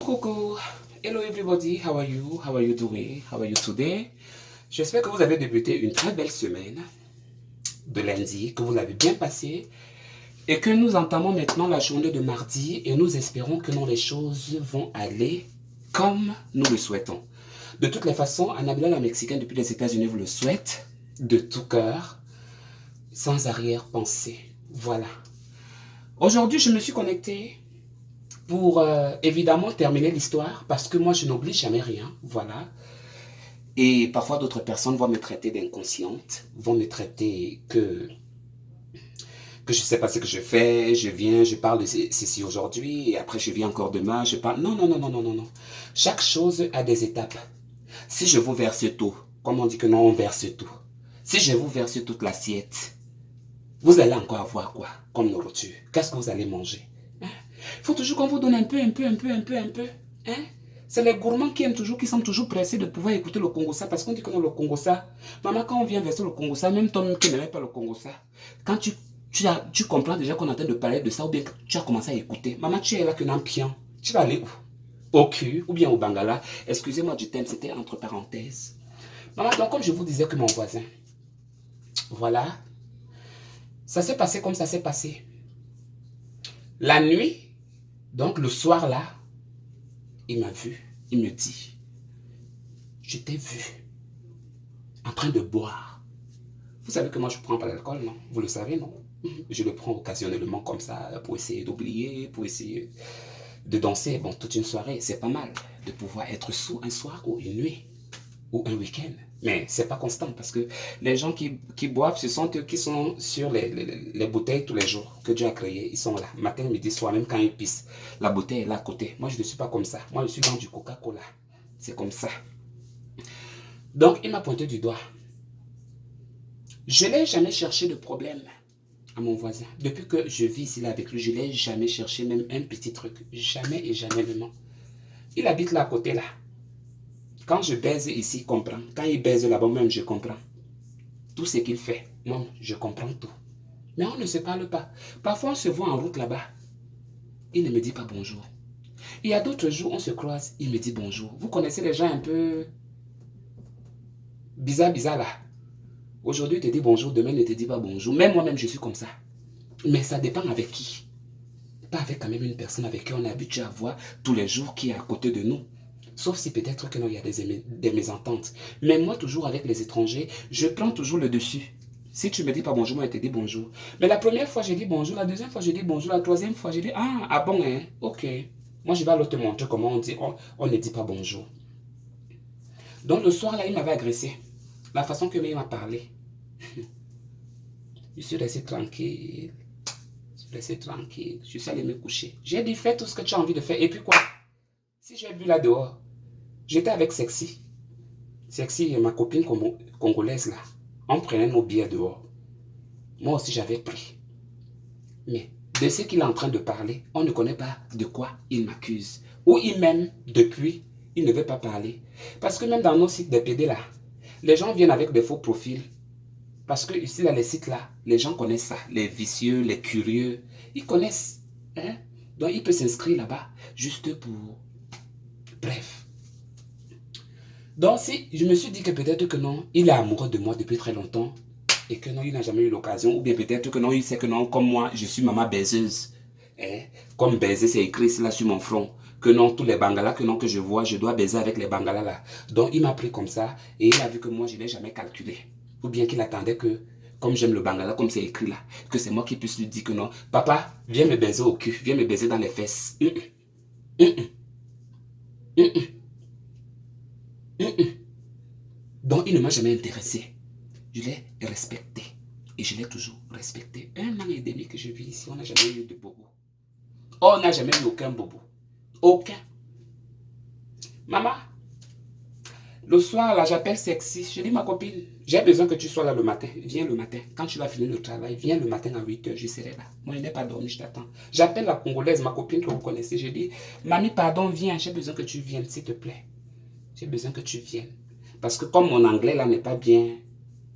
Coucou, hello everybody, how are you? How are you doing? How are you today? J'espère que vous avez débuté une très belle semaine de lundi, que vous l'avez bien passé et que nous entamons maintenant la journée de mardi et nous espérons que les choses vont aller comme nous le souhaitons. De toutes les façons, Annabella la Mexicaine depuis les États-Unis vous le souhaite de tout cœur, sans arrière-pensée. Voilà. Aujourd'hui, je me suis connectée pour évidemment terminer l'histoire, parce que moi je n'oublie jamais rien, voilà. Et parfois d'autres personnes vont me traiter d'inconsciente, vont me traiter que je ne sais pas ce que je fais, je viens, je parle de ceci aujourd'hui, et après je viens encore demain, je parle... Non, non, non, non, non, non, non. Chaque chose a des étapes. Si je vous verse tout, comme on dit que non, on verse tout. Si je vous verse toute l'assiette, vous allez encore avoir quoi comme nourriture? Qu'est-ce que vous allez manger? Il faut toujours qu'on vous donne un peu, un peu, un peu, un peu, un peu. Hein? C'est les gourmands qui aiment toujours, qui sont toujours pressés de pouvoir écouter le Congo-ça, parce qu'on dit que dans le Congo-ça, maman, quand on vient verser le Congo-ça, même toi qui n'aimais pas le Congo-ça, quand tu comprends déjà qu'on est en train de parler de ça, ou bien que tu as commencé à écouter, maman, tu es là que dans pion, tu vas aller où? Au cul, ou bien au Bangala. Excusez-moi du thème, c'était entre parenthèses. Maman, donc comme je vous disais que mon voisin, voilà, ça s'est passé comme ça s'est passé. La nuit, donc le soir là, il m'a vu, il me dit, je t'ai vu en train de boire. Vous savez que moi je ne prends pas l'alcool, non? Vous le savez, non? Je le prends occasionnellement comme ça pour essayer d'oublier, pour essayer de danser. Bon, toute une soirée, c'est pas mal de pouvoir être sous un soir ou une nuit ou un week-end. Mais c'est pas constant parce que les gens qui boivent, ce sont eux qui sont sur les bouteilles tous les jours que Dieu a créées. Ils sont là, matin, midi, soir, même quand ils pissent. La bouteille est là à côté. Moi, je ne suis pas comme ça. Moi, je suis dans du Coca-Cola. C'est comme ça. Donc, il m'a pointé du doigt. Je n'ai jamais cherché de problème à mon voisin. Depuis que je vis ici là avec lui, je n'ai jamais cherché même un petit truc. Jamais et jamais vraiment. Il habite là à côté là. Quand je baise ici, il comprend. Quand il baise là-bas, même, je comprends. Tout ce qu'il fait, moi, je comprends tout. Mais on ne se parle pas. Parfois, on se voit en route là-bas. Il ne me dit pas bonjour. Il y a d'autres jours, on se croise, il me dit bonjour. Vous connaissez les gens un peu bizarres là. Aujourd'hui, il te dit bonjour, demain, il ne te dit pas bonjour. Même moi-même, je suis comme ça. Mais ça dépend avec qui. Pas avec quand même une personne avec qui on est habitué à voir tous les jours qui est à côté de nous. Sauf si peut-être qu'il y a des mésententes. Mais moi, toujours avec les étrangers, je prends toujours le dessus. Si tu ne me dis pas bonjour, moi, je te dis bonjour. Mais la première fois, je dis bonjour. La deuxième fois, je dis bonjour. La troisième fois, je dis ah bon, hein, ok. Moi, je vais alors te montrer comment on dit, on ne dit pas bonjour. Donc, le soir, là, il m'avait agressé. La façon que il m'a parlé. Je suis resté tranquille. Je suis resté tranquille. Je suis allé me coucher. J'ai dit, fais tout ce que tu as envie de faire. Et puis quoi? Si j'ai bu là dehors, j'étais avec Sexy. Sexy et ma copine congolaise là. On prenait nos billets dehors. Moi aussi j'avais pris. Mais de ce qu'il est en train de parler, on ne connaît pas de quoi il m'accuse. Ou il m'aime depuis, il ne veut pas parler. Parce que même dans nos sites de PD là, les gens viennent avec des faux profils. Parce que ici là, les sites là, les gens connaissent ça. Les vicieux, les curieux, ils connaissent. Hein? Donc il peut s'inscrire là-bas juste pour... Bref. Donc, si je me suis dit que peut-être que non, il est amoureux de moi depuis très longtemps et que non, il n'a jamais eu l'occasion, ou bien peut-être que non, il sait que non, comme moi, je suis maman baiseuse. Hein? Comme baiser, c'est écrit là sur mon front. Que non, tous les bangalas que, non, que je vois, je dois baiser avec les bangalas là. Donc, il m'a pris comme ça et il a vu que moi, je n'ai jamais calculé. Ou bien qu'il attendait que, comme j'aime le bangala, comme c'est écrit là, que c'est moi qui puisse lui dire que non, papa, viens me baiser au cul, viens me baiser dans les fesses. Donc, il ne m'a jamais intéressé. Je l'ai respecté. Et je l'ai toujours respecté. 1 an et demi que je vis ici, on n'a jamais eu de bobo. On n'a jamais eu aucun bobo. Aucun. Maman, le soir, là, j'appelle Sexy. Je dis, ma copine, j'ai besoin que tu sois là le matin. Viens le matin. Quand tu vas finir le travail, viens le matin à 8 h, je serai là. Moi, je n'ai pas dormi, je t'attends. J'appelle la Congolaise, ma copine que vous connaissez. Je dis, mamie, pardon, viens. J'ai besoin que tu viennes, s'il te plaît. J'ai besoin que tu viennes. Parce que comme mon anglais là n'est pas bien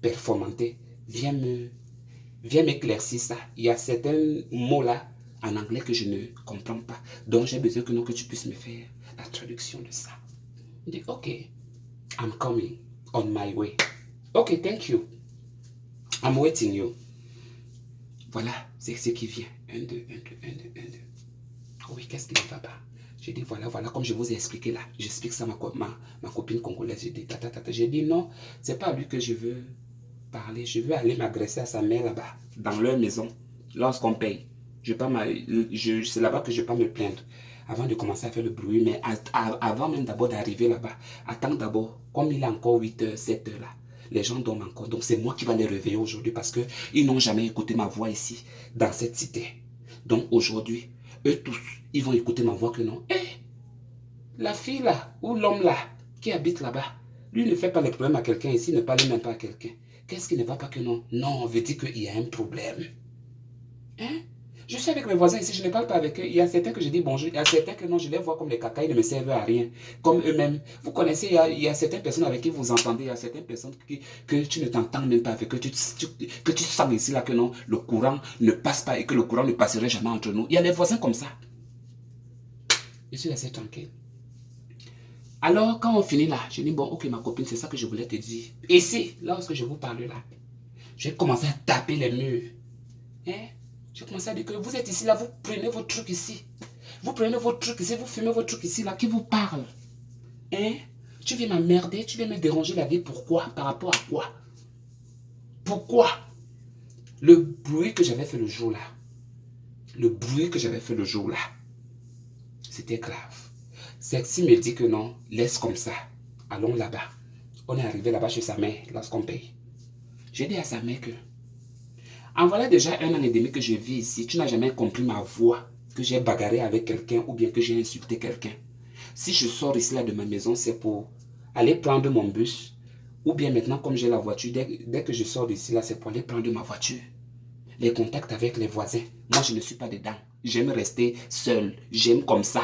performanté, viens m'éclaircir ça. Il y a certains mots là en anglais que je ne comprends pas. Donc j'ai besoin que tu puisses me faire la traduction de ça. Il dit, ok, I'm coming on my way. Ok, thank you. I'm waiting you. Voilà, c'est ce qui vient. 1, 2, 1, 2, 1, 2, 1, 2. Oui, qu'est-ce qui ne va pas? J'ai dit, voilà, comme je vous ai expliqué là. J'explique ça à ma copine congolaise. J'ai dit, J'ai dit, non, c'est pas à lui que je veux parler. Je veux aller m'agresser à sa mère là-bas, dans leur maison, lorsqu'on paye. C'est là-bas que je ne vais pas me plaindre. Avant de commencer à faire le bruit, mais avant même d'abord d'arriver là-bas, attends d'abord, comme il est encore 8 h, 7 h là, les gens dorment encore. Donc c'est moi qui vais les réveiller aujourd'hui parce qu'ils n'ont jamais écouté ma voix ici, dans cette cité. Donc aujourd'hui, eux tous, ils vont écouter ma voix que non. La fille là, ou l'homme là, qui habite là-bas, lui ne fait pas les problèmes à quelqu'un ici, ne parle même pas à quelqu'un. Qu'est-ce qui ne va pas que non? Non, on veut dire qu'il y a un problème. Je suis avec mes voisins ici, je ne parle pas avec eux. Il y a certains que je dis bonjour, il y a certains que non, je les vois comme les caca, ils ne me servent à rien. Comme eux-mêmes. Vous connaissez, il y a certaines personnes avec qui vous entendez, il y a certaines personnes que tu ne t'entends même pas avec, que tu sens ici là que non, le courant ne passe pas et que le courant ne passerait jamais entre nous. Il y a des voisins comme ça. Je suis assez tranquille. Alors, quand on finit là, je dis, bon, ok, ma copine, c'est ça que je voulais te dire. Ici, lorsque je vous parle là, je vais commencer à taper les murs. J'ai commencé à dire que vous êtes ici, là, vous prenez votre truc ici. Vous prenez votre truc ici, vous fumez votre truc ici, là, qui vous parle. Tu viens m'emmerder, tu viens me déranger la vie, pourquoi? Par rapport à quoi? Pourquoi? Le bruit que j'avais fait le jour là, c'était grave. Sexy me dit que non, laisse comme ça, allons là-bas. On est arrivé là-bas chez sa mère, lorsqu'on paye. J'ai dit à sa mère que, en voilà déjà 1 an et demi que je vis ici, tu n'as jamais compris ma voix, que j'ai bagarré avec quelqu'un ou bien que j'ai insulté quelqu'un. Si je sors ici là de ma maison, c'est pour aller prendre mon bus, ou bien maintenant comme j'ai la voiture, dès que je sors d'ici là, c'est pour aller prendre ma voiture. Les contacts avec les voisins, moi je ne suis pas dedans. J'aime rester seul, j'aime comme ça.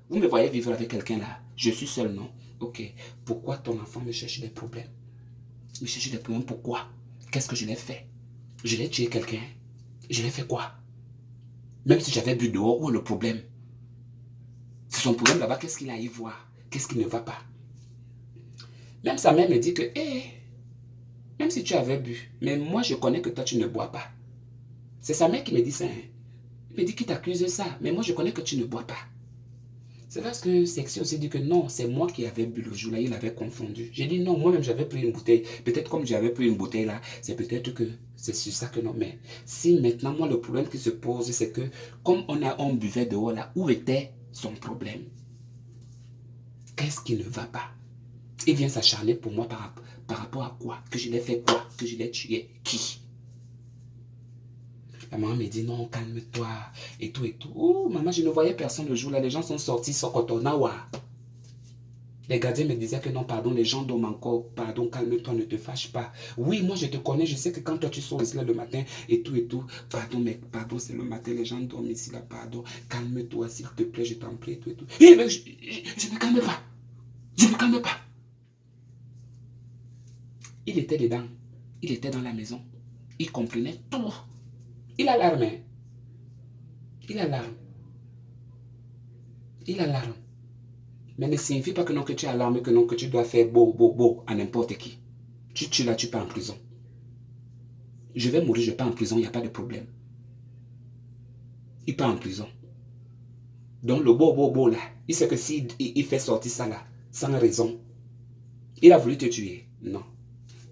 Vous me voyez vivre avec quelqu'un là, je suis seul, non? Ok, pourquoi ton enfant me cherche des problèmes? Me cherche des problèmes, pourquoi? Qu'est-ce que je l'ai fait? Je l'ai tué quelqu'un? Je l'ai fait quoi? Même si j'avais bu dehors, où est le problème? C'est son problème là-bas, qu'est-ce qu'il a à y voir? Qu'est-ce qui ne va pas? Même sa mère me dit que, même si tu avais bu, mais moi je connais que toi tu ne bois pas. C'est sa mère qui me dit ça. Elle me dit qu'il t'accuse de ça, mais moi je connais que tu ne bois pas. C'est parce que Sexy aussi dit que non, c'est moi qui avais bu le jour là, il avait confondu. J'ai dit non, moi-même j'avais pris une bouteille. Peut-être comme j'avais pris une bouteille là, c'est peut-être que c'est sur ça que non. Mais si maintenant, moi le problème qui se pose, c'est que comme on buvait dehors là, où était son problème? Qu'est-ce qui ne va pas? Il vient s'acharner pour moi par rapport à quoi? Que je l'ai fait quoi? Que je l'ai tué qui? La maman me dit non, calme-toi, et tout et tout. Oh, maman, je ne voyais personne le jour là, les gens sont sortis, Sokotonawa. Les gardiens me disaient que non, pardon, les gens dorment encore, pardon, calme-toi, ne te fâche pas. Oui, moi je te connais, je sais que quand toi tu sors ici là le matin, et tout, pardon, mais pardon, c'est le matin, les gens dorment ici là, pardon, calme-toi, s'il te plaît, je t'en prie, et tout et tout. Et mais je ne calme pas, je ne calme pas. Il était dedans, il était dans la maison, il comprenait tout. Il a l'arme. Il a l'arme. Il a l'arme. Mais ne signifie pas que non, que tu as l'arme, que non, que tu dois faire beau à n'importe qui. Tu tues là, tu pars en prison. Je vais mourir, je pars en prison, il n'y a pas de problème. Il part en prison. Donc le beau là, il sait que s'il fait sortir ça là, sans raison, il a voulu te tuer. Non.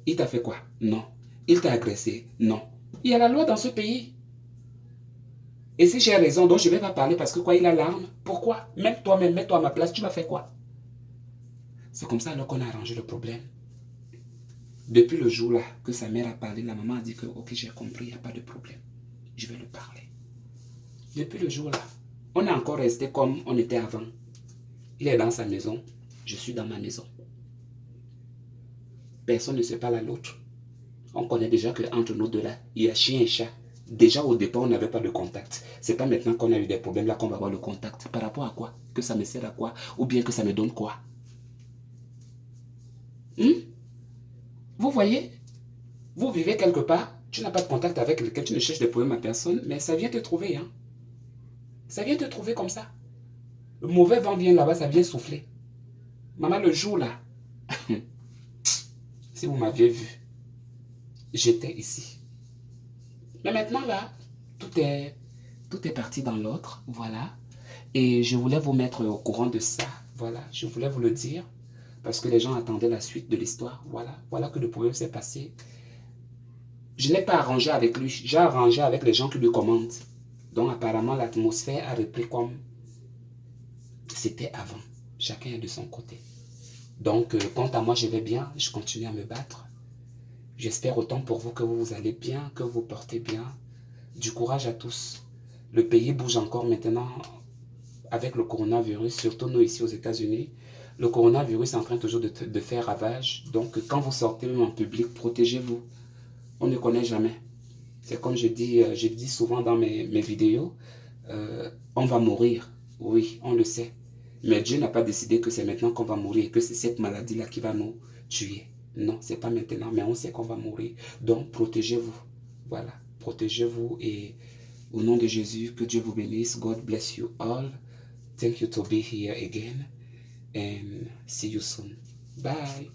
Il t'a fait quoi? Non. Il t'a agressé? Non. Il y a la loi dans ce pays. Et si j'ai raison, donc je ne vais pas parler parce que quoi, il a l'arme. Pourquoi? Même toi-même, mets-toi à ma place, tu vas faire quoi? C'est comme ça alors qu'on a arrangé le problème. Depuis le jour là que sa mère a parlé, la maman a dit que ok, j'ai compris, il n'y a pas de problème. Je vais lui parler. Depuis le jour là, on est encore resté comme on était avant. Il est dans sa maison, je suis dans ma maison. Personne ne se parle à l'autre. On connaît déjà qu'entre nous deux là, il y a chien et chat. Déjà au départ, on n'avait pas de contact. C'est pas maintenant qu'on a eu des problèmes là qu'on va avoir le contact. Par rapport à quoi? Que ça me sert à quoi? Ou bien que ça me donne quoi? Vous voyez? Vous vivez quelque part, tu n'as pas de contact avec quelqu'un, tu ne cherches des problèmes à personne, mais ça vient te trouver. Ça vient te trouver comme ça. Le mauvais vent vient là-bas, ça vient souffler. Maman, le jour là, si vous m'aviez vu, j'étais ici. Mais maintenant là, tout est parti dans l'autre, voilà. Et je voulais vous mettre au courant de ça, voilà. Je voulais vous le dire, parce que les gens attendaient la suite de l'histoire, voilà. Voilà que le problème s'est passé. Je n'ai pas arrangé avec lui, j'ai arrangé avec les gens qui lui commandent. Donc apparemment, l'atmosphère a repris comme c'était avant. Chacun est de son côté. Donc, quant à moi, je vais bien, je continue à me battre. J'espère autant pour vous que vous allez bien, que vous portez bien. Du courage à tous. Le pays bouge encore maintenant avec le coronavirus, surtout nous ici aux États-Unis. Le coronavirus est en train toujours de faire ravage. Donc, quand vous sortez même en public, protégez-vous. On ne connaît jamais. C'est comme je dis souvent dans mes vidéos, on va mourir. Oui, on le sait. Mais Dieu n'a pas décidé que c'est maintenant qu'on va mourir et que c'est cette maladie-là qui va nous tuer. Non, c'est pas maintenant, mais on sait qu'on va mourir. Donc, protégez-vous. Voilà, protégez-vous et au nom de Jésus, que Dieu vous bénisse. God bless you all. Thank you to be here again and see you soon. Bye.